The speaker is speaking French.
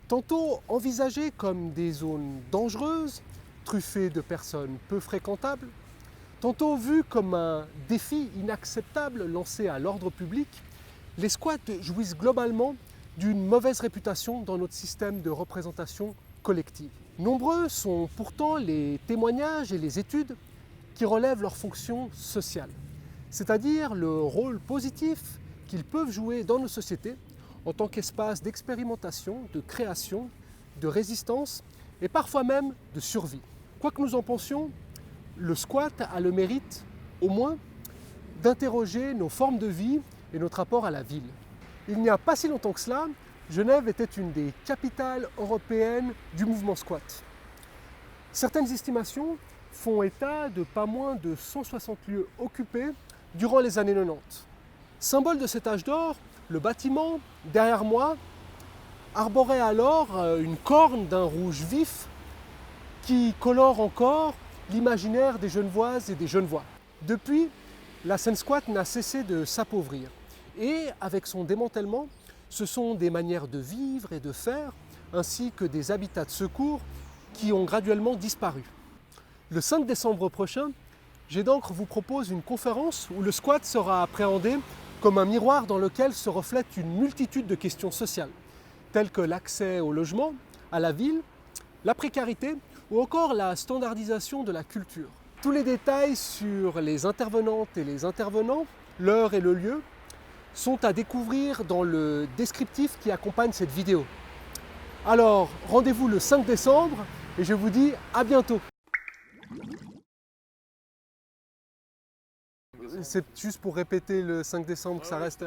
Tantôt envisagées comme des zones dangereuses, truffées de personnes peu fréquentables, tantôt vues comme un défi inacceptable lancé à l'ordre public, les squats jouissent globalement d'une mauvaise réputation dans notre système de représentation collective. Nombreux sont pourtant les témoignages et les études qui relèvent leur fonction sociale, c'est-à-dire le rôle positif qu'ils peuvent jouer dans nos sociétés en tant qu'espace d'expérimentation, de création, de résistance et parfois même de survie. Quoi que nous en pensions, le squat a le mérite, au moins, d'interroger nos formes de vie et notre rapport à la ville. Il n'y a pas si longtemps que cela, Genève était une des capitales européennes du mouvement squat. Certaines estimations font état de pas moins de 160 lieux occupés durant les années 90. Symbole de cet âge d'or, le bâtiment, derrière moi, arborait alors une corne d'un rouge vif qui colore encore l'imaginaire des Genevoises et des Genevois. Depuis, la scène squat n'a cessé de s'appauvrir. Et avec son démantèlement, ce sont des manières de vivre et de faire, ainsi que des habitats de secours qui ont graduellement disparu. Le 5 décembre prochain, Jet d'encre vous propose une conférence où le squat sera appréhendé comme un miroir dans lequel se reflètent une multitude de questions sociales, telles que l'accès au logement, à la ville, la précarité ou encore la standardisation de la culture. Tous les détails sur les intervenantes et les intervenants, l'heure et le lieu, sont à découvrir dans le descriptif qui accompagne cette vidéo. Alors, rendez-vous le 5 décembre et je vous dis à bientôt. C'est juste pour répéter le 5 décembre, que ça reste...